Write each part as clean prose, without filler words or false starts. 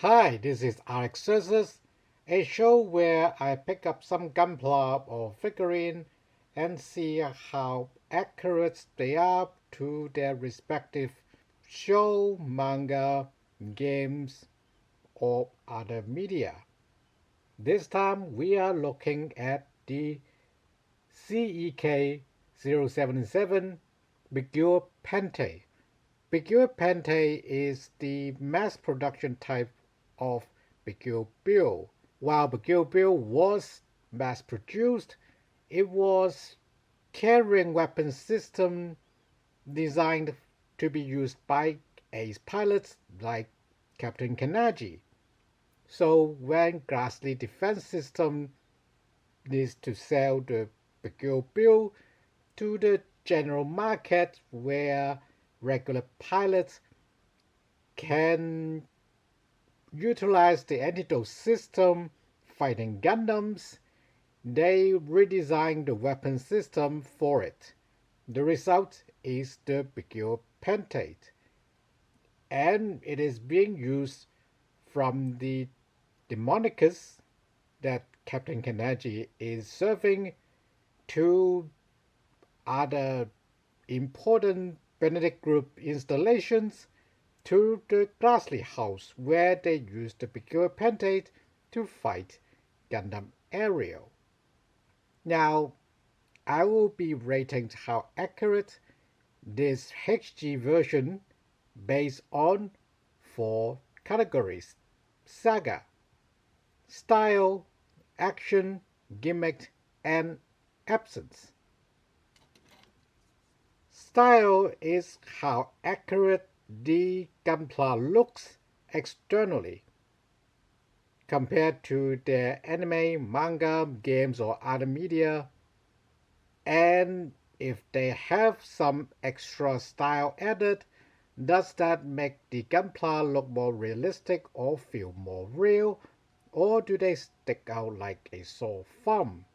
Hi, this is Alexcursus, a show where I pick up some gunpla or figurine and see how accurate they are to their respective show, manga, games, or other media. This time we are looking at the CEK-077 Beguir Pente. Beguir Pente is the mass production type of Beguir. While Beguir was mass produced, it was carrying weapon system designed to be used by ace pilots like Captain Kanaji. So when Grassley Defense System needs to sell the Beguir to the general market where regular pilots can utilize the antidote system fighting Gundams, they redesigned the weapon system for it. The result is the Beguir Pentate, and it is being used from the Demonicus that Captain Kanaji is serving to other important Benedict Group installations to the Grassley House where they used the Beguir Pentate to fight Gundam Aerial. Now, I will be rating how accurate this HG version based on four categories: saga, style, action, gimmick, and absence. Style is how accurate the gunpla looks externally compared to their anime, manga, games, or other media, and if they have some extra style added, does that make the gunpla look more realistic or feel more real, or do they stick out like a sore thumb?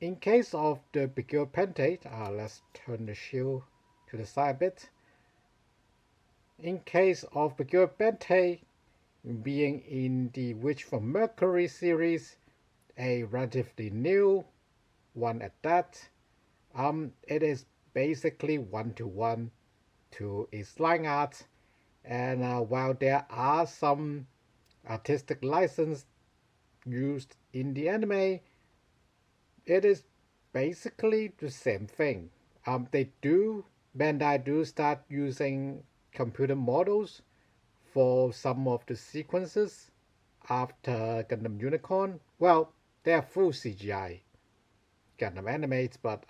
In case of the Beguir Pentate, let's turn the shield to the side a bit. In case of Beguir Pente being in the Witch from Mercury series, a relatively new one at that, it is basically one-to-one to its line art, and while there are some artistic license used in the anime, it is basically the same thing. Bandai do start using computer models for some of the sequences after Gundam Unicorn. Well, they are full CGI Gundam animates, but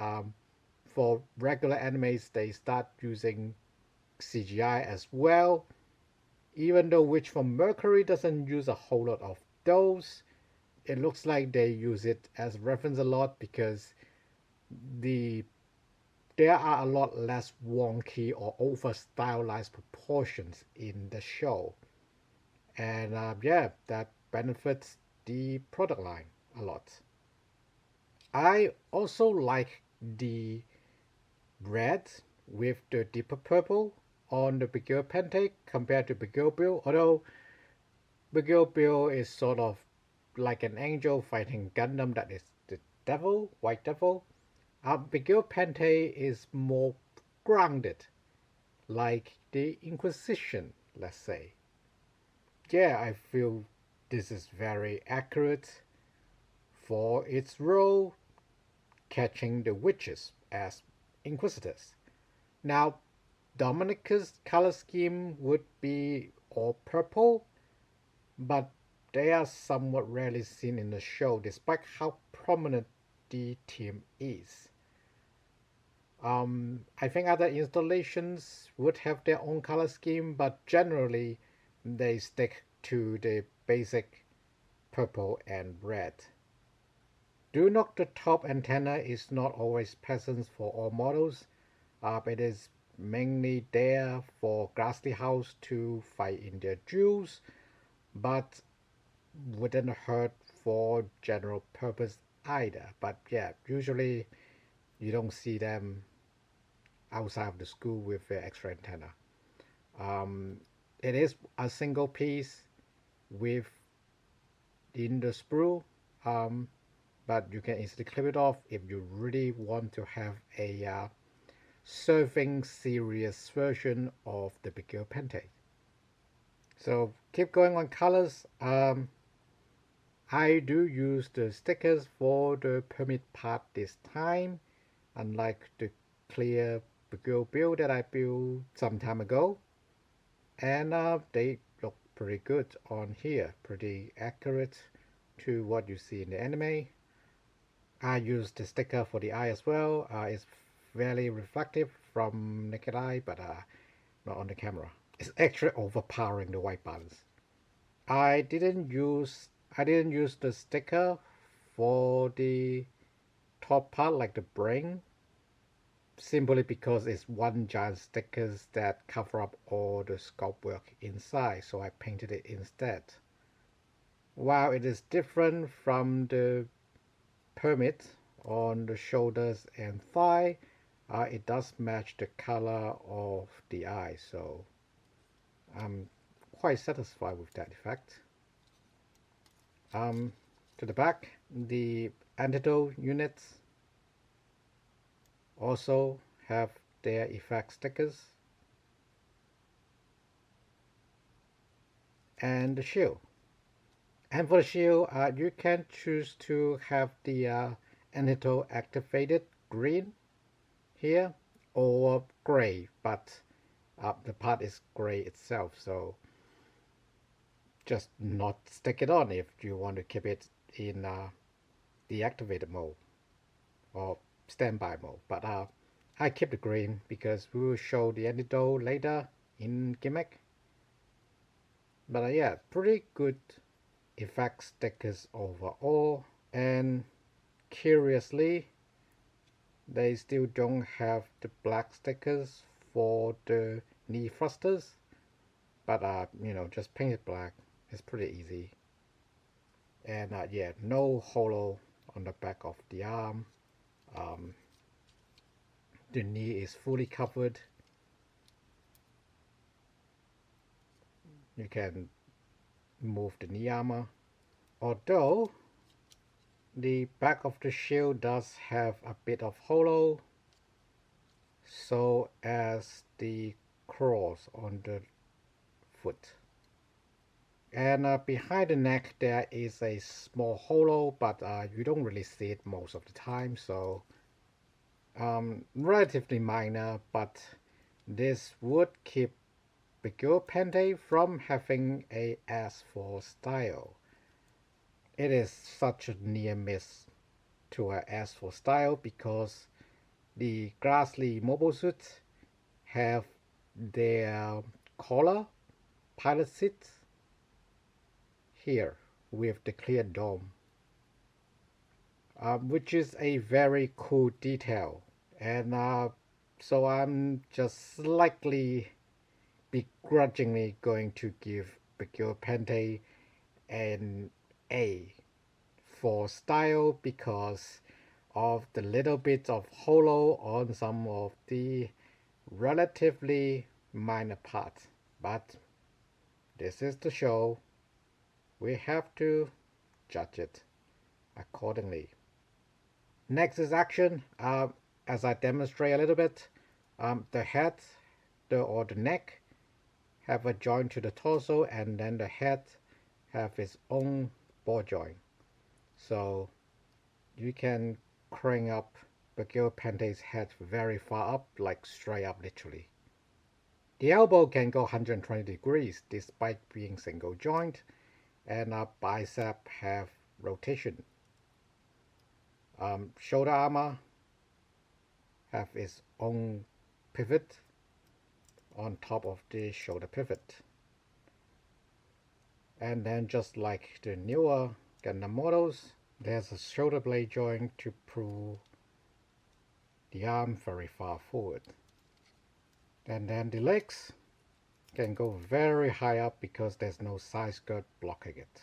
for regular animes, they start using CGI as well. Even though Witch from Mercury doesn't use a whole lot of those, it looks like they use it as reference a lot because the there are a lot less wonky or over stylized proportions in the show, and yeah, that benefits the product line a lot. I also like the red with the deeper purple on the Beguir Pente compared to Beguir Bill, although Beguir Bill is sort of like an angel fighting Gundam that is the devil, white devil. Beguir Pente is more grounded, like the Inquisition, let's say. Yeah, I feel this is very accurate for its role catching the witches as inquisitors. Now, Dominica's color scheme would be all purple, but they are somewhat rarely seen in the show despite how prominent the team is. I think other installations would have their own color scheme, but generally they stick to the basic purple and red. Do Knock the Top antenna is not always present for all models. It is mainly there for Grassley House to fight in their duels, but wouldn't hurt for general purpose either. But yeah, usually you don't see them outside of the school with their extra antenna. It is a single piece, within the sprue, but you can easily clip it off if you really want to have a surfing serious version of the Beguir Pente. So keep going on colors. I do use the stickers for the permit part this time, unlike the clear Beguir build that I built some time ago. And they look pretty good on here, pretty accurate to what you see in the anime. I used the sticker for the eye as well. It's fairly reflective from naked eye, but not on the camera. It's actually overpowering the white balance. I didn't use the sticker for the top part, like the brain, simply because it's one giant stickers that cover up all the sculpt work inside, so I painted it instead. While it is different from the permit on the shoulders and thigh, it does match the color of the eye, so I'm quite satisfied with that effect. To the back, the antidote units also have their effect stickers, and the shield. And for the shield, you can choose to have the antidote activated green here or gray, but the part is gray itself, so just not stick it on if you want to keep it in deactivated mode or standby mode. But I keep the green because we will show the antidote later in Gimmick. But yeah, pretty good effect stickers overall, and curiously they still don't have the black stickers for the knee thrusters, but you know, just paint it black. It's pretty easy. And yeah, no holo on the back of the arm. The knee is fully covered. You can move the knee armor, although the back of the shield does have a bit of holo, so as the cross on the foot. And behind the neck there is a small holo, but you don't really see it most of the time, so relatively minor, but this would keep Beguir Pente from having a S4 style. It is such a near miss to a S4 style because the Grassley mobile suits have their collar pilot seats here with the clear dome, which is a very cool detail, and so I'm just slightly begrudgingly going to give Beguir Pente an A for style because of the little bit of holo on some of the relatively minor parts. But this is the show. We have to judge it accordingly. Next is action. As I demonstrate a little bit, the head or the neck have a joint to the torso, and then the head have its own ball joint. So you can crank up Beguir Pente's head very far up, like straight up literally. The elbow can go 120 degrees despite being single joint, and our bicep have rotation. Shoulder armor have its own pivot on top of the shoulder pivot. And then just like the newer Gundam models, there's a shoulder blade joint to pull the arm very far forward. And then the legs can go very high up because there's no side skirt blocking it.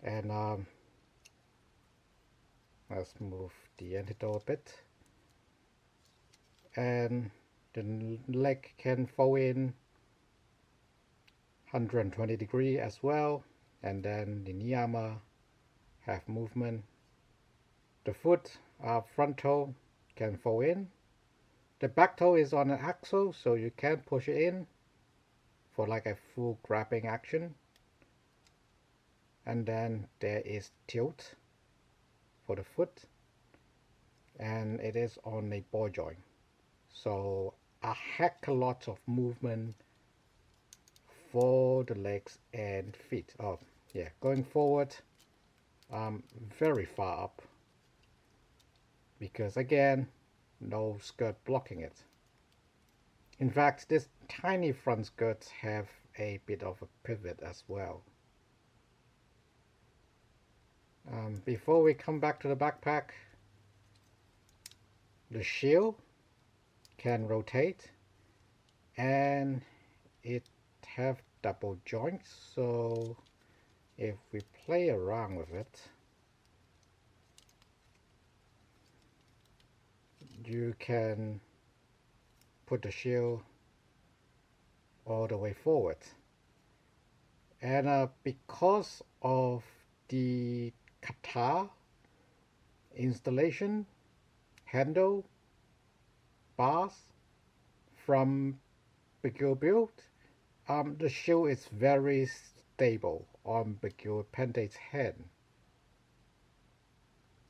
And let's move the antidote a bit. And the leg can fold in 120 degree as well, and then the knee armor have movement. The foot front toe can fall in. The back toe is on an axle, so you can push it in for like a full grabbing action. And then there is tilt for the foot, and it is on a ball joint, so a heck a lot of movement for the legs and feet. Oh yeah, going forward very far up, because again, no skirt blocking it. In fact, this tiny front skirts have a bit of a pivot as well. Before we come back to the backpack, the shield can rotate, and it have double joints, so if we play around with it, you can put the shield all the way forward. And because of the Qatar installation handle bars from Beguir build, the shield is very stable on Beguir Pente's head.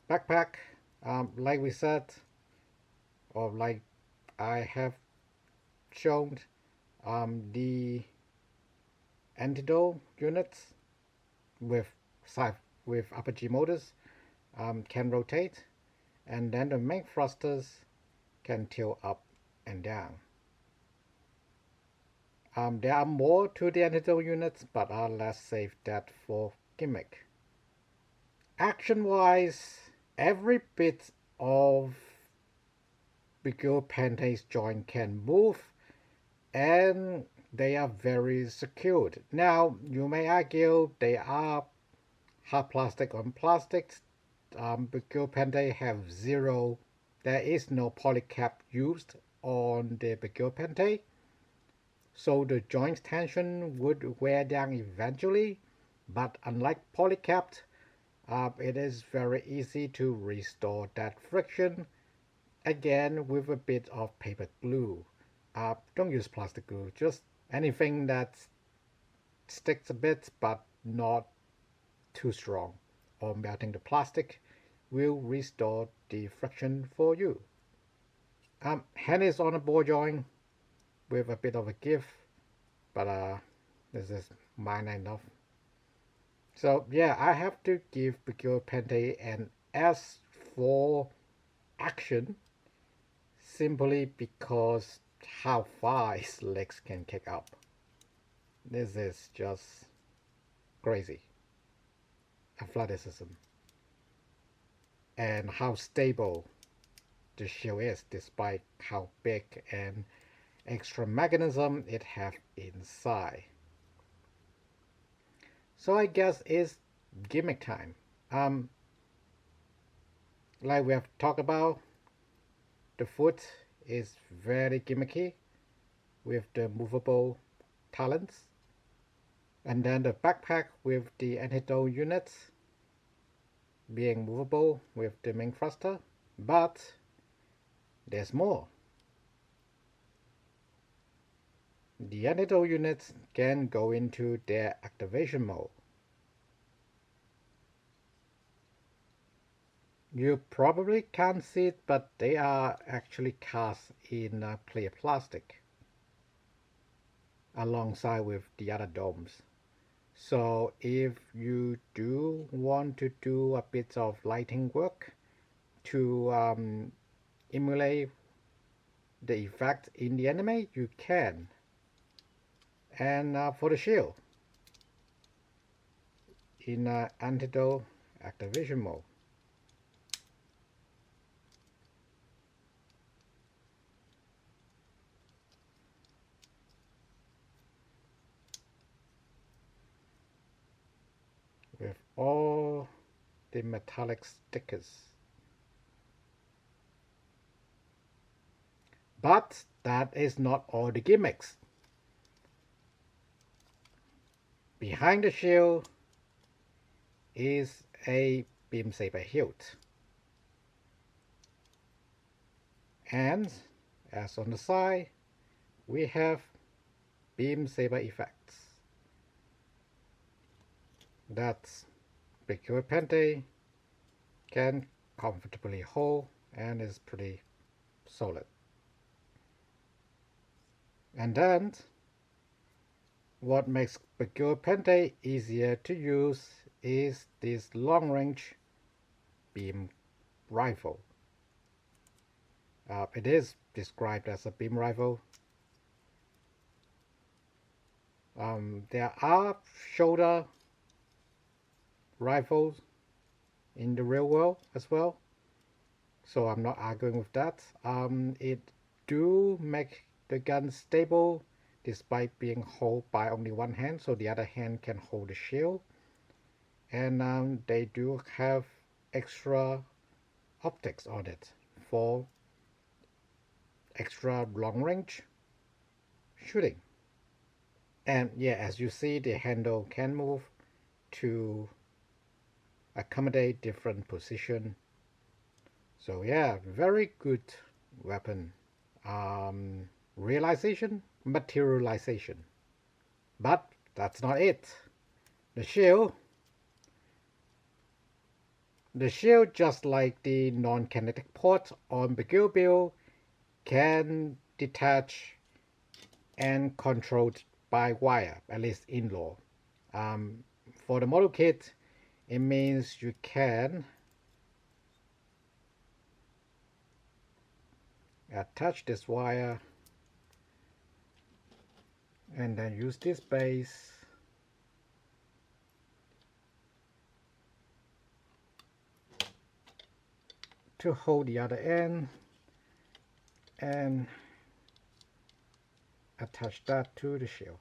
Backpack, like we said, or like I have shown, the antidote units with upper G motors can rotate, and then the main thrusters can tilt up and down. There are more to the antidote units, but let's save that for Gimmick. Action wise, every bit of Beguir Pente's joint can move, and they are very secured. Now, you may argue they are hard plastic on plastics. Beguir Pente have zero, there is no polycap used on the Beguir Pente, so the joint tension would wear down eventually, but unlike polycapped, it is very easy to restore that friction, again with a bit of paper glue. Don't use plastic glue, just anything that sticks a bit but not too strong, or melting the plastic will restore the friction for you. Hand is on a ball joint with a bit of a give, but this is minor enough. So yeah, I have to give Beguir Pente an S for action, simply because how far his legs can kick up. This is just crazy. Athleticism. And how stable the shield is, despite how big and extra mechanism it have inside. So I guess it's gimmick time. Like we have talked about, the foot is very gimmicky with the movable talons, and then the backpack with the antidote units being movable with the main thruster. But there's more. The antidote units can go into their activation mode. You probably can't see it, but they are actually cast in clear plastic alongside with the other domes. So if you do want to do a bit of lighting work to emulate the effect in the anime, you can. And for the shield, in antidote activation mode, with all the metallic stickers. But that is not all the gimmicks. Behind the shield is a beam saber hilt, and as on the side we have beam saber effects that Beguir Pente can comfortably hold and is pretty solid. And then what makes Beguir Pente easier to use is this long-range beam rifle. It is described as a beam rifle. There are shoulder rifles in the real world as well, so I'm not arguing with that. It do make the gun stable despite being held by only one hand, so the other hand can hold the shield. And they do have extra optics on it for extra long range shooting. And yeah, as you see, the handle can move to accommodate different position. So yeah, very good weapon. Materialization. But that's not it. The shield, just like the non-kinetic port on Beguir build, can detach and controlled by wire, at least in law. For the model kit, it means you can attach this wire and then use this base to hold the other end and attach that to the shield.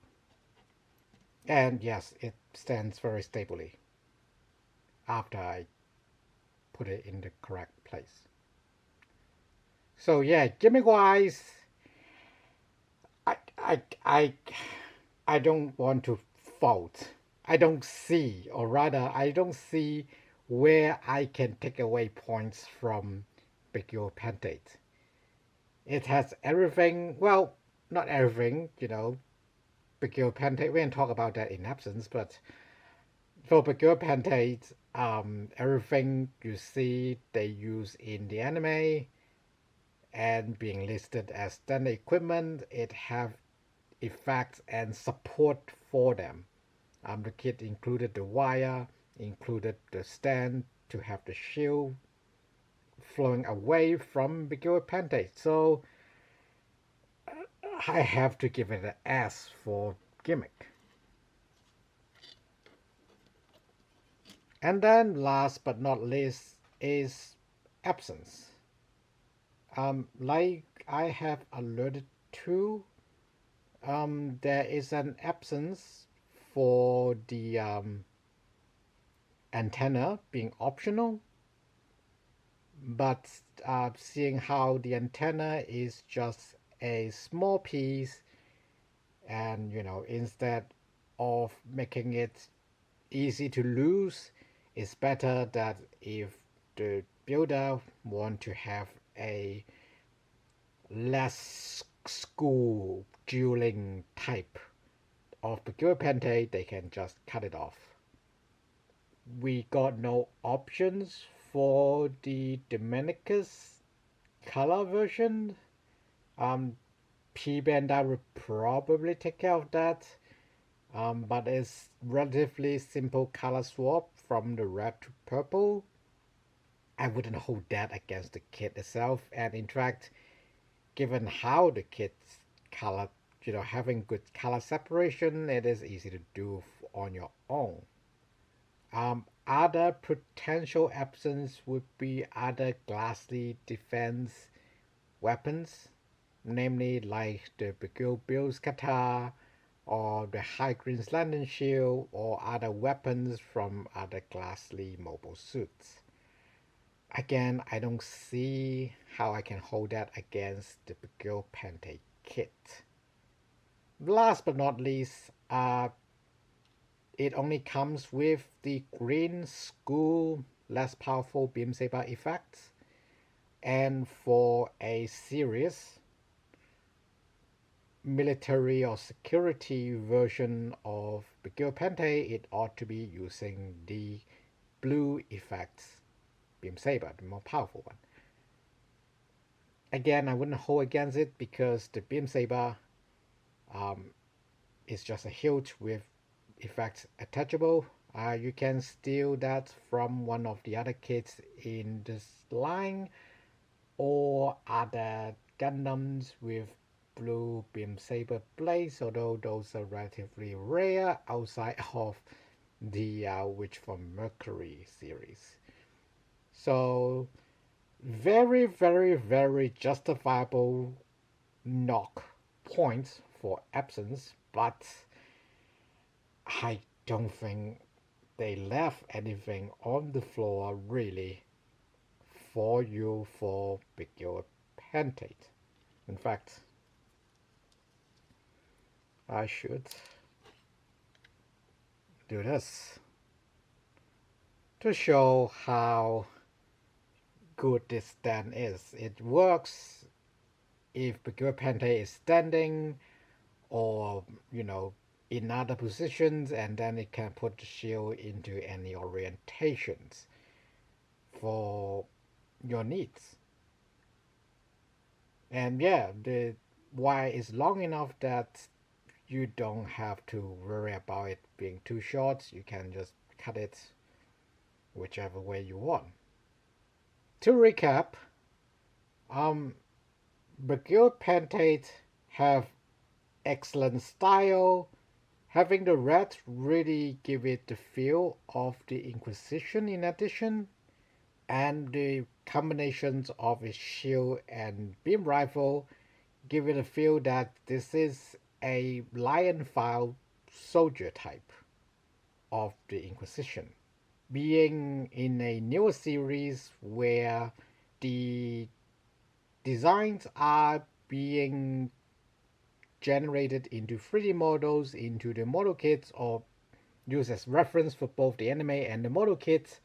And yes, it stands very stably after I put it in the correct place. So yeah, gimmick wise, I don't want to fault. I don't see, or rather I don't see where I can take away points from Beguir Pente. It has everything, well, not everything, Beguir Pente, we can talk about that in absence, but for Beguir Pente, everything you see they use in the anime and being listed as standard equipment, it have effects and support for them. The kit included the wire, included the stand to have the shield flowing away from Beguir Pente. So I have to give it an S for Gimmick. And then last but not least is absence. Like I have alerted to, there is an absence for the antenna being optional, but seeing how the antenna is just a small piece, and instead of making it easy to lose, it's better that if the builder want to have a less school dueling type of Beguir Pente, they can just cut it off. We got no options for the Dominicus color version. P-Bandai will probably take care of that, but it's relatively simple color swap from the red to purple. I wouldn't hold that against the kit itself, and in fact, given how the kit's color, having good color separation, it is easy to do on your own. Other potential absence would be other glassy defense weapons, namely like the Beguir Bill's Kata or the High Green's Lantern Shield or other weapons from other glassy mobile suits. Again, I don't see how I can hold that against the Beguir Pente kit. Last but not least, it only comes with the green school less powerful beam saber effects, and for a serious military or security version of Beguir Pente, it ought to be using the blue effects beam saber, the more powerful one. Again, I wouldn't hold against it because the beam saber is just a hilt with effects attachable. You can steal that from one of the other kits in this line, or other Gundams with blue beam saber blades, although those are relatively rare outside of the Witch from Mercury series. So very, very, very justifiable knock points for absence, but I don't think they left anything on the floor really for you for Beguir Pente. In fact, I should do this to show how good this stand is. It works if Beguir Pente is standing or, in other positions, and then it can put the shield into any orientations for your needs. And yeah, the wire is long enough that you don't have to worry about it being too short. You can just cut it whichever way you want. To recap, Beguir Pente have excellent style. Having the red really give it the feel of the Inquisition in addition, and the combinations of its shield and beam rifle give it a feel that this is a lion file soldier type of the Inquisition. Being in a newer series where the designs are being generated into 3D models into the model kits or used as reference for both the anime and the model kits,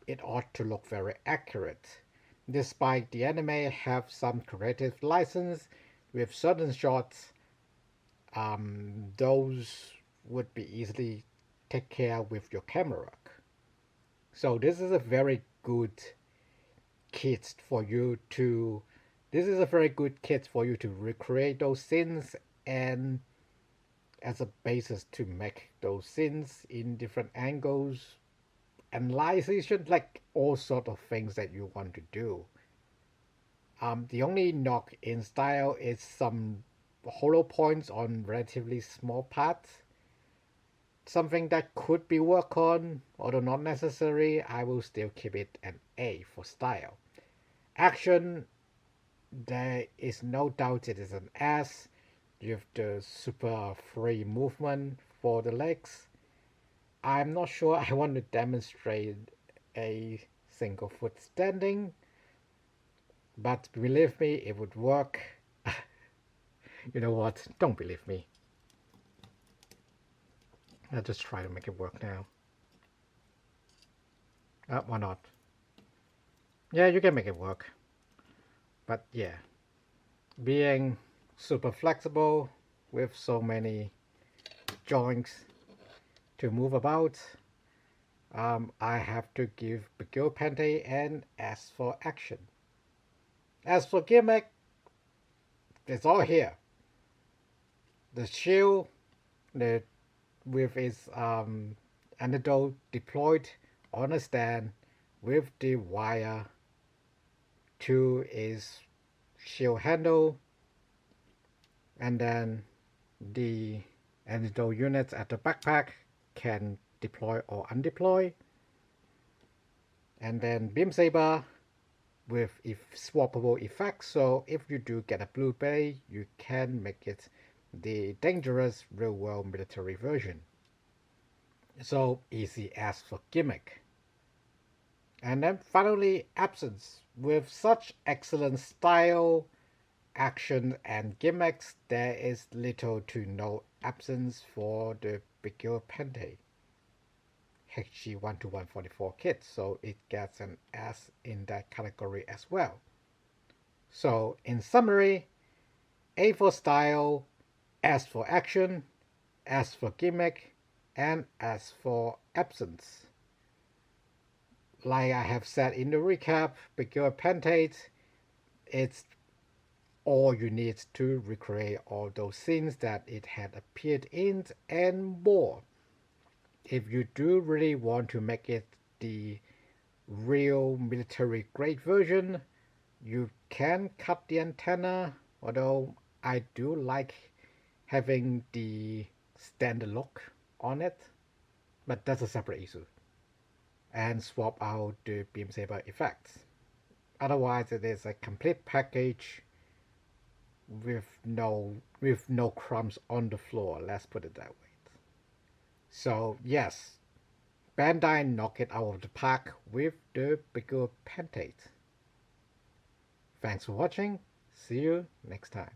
it ought to look very accurate. Despite the anime have some creative license with certain shots, those would be easily take care with your camera work. So this is a very good kit for you to recreate those scenes, and as a basis to make those scenes in different angles, analyzation, like all sort of things that you want to do. The only knock in style is some hollow points on relatively small parts. Something that could be worked on, although not necessary. I will still keep it an A for style. Action, there is no doubt it is an S with the super free movement for the legs. I'm not sure I want to demonstrate a single foot standing, but believe me, it would work. You know what? Don't believe me. I'll just try to make it work now. Why not? Yeah, you can make it work. But yeah, being super flexible with so many joints to move about, I have to give Beguir Pente an S for action. As for Gimmick, it's all here. The shield, with its antidote deployed on a stand with the wire to its shield handle, and then the antidote units at the backpack can deploy or undeploy, and then beam saber with swappable effects, so if you do get a blue bay, you can make it the dangerous real-world military version. So easy as for Gimmick. And then finally, absence. With such excellent style, action, and gimmicks, there is little to no absence for the Beguir Pente HG12144 kit, so it gets an S in that category as well. So in summary, A for style, S for action, S for gimmick, and S for absence. Like I have said in the recap, Beguir Pente, it's all you need to recreate all those scenes that it had appeared in and more. If you do really want to make it the real military grade version, you can cut the antenna, although I do like having the standard look on it, but that's a separate issue. And swap out the beam saber effects. Otherwise, it is a complete package with no crumbs on the floor. Let's put it that way. So yes, Bandai knocked it out of the park with the Beguir Pente. Thanks for watching. See you next time.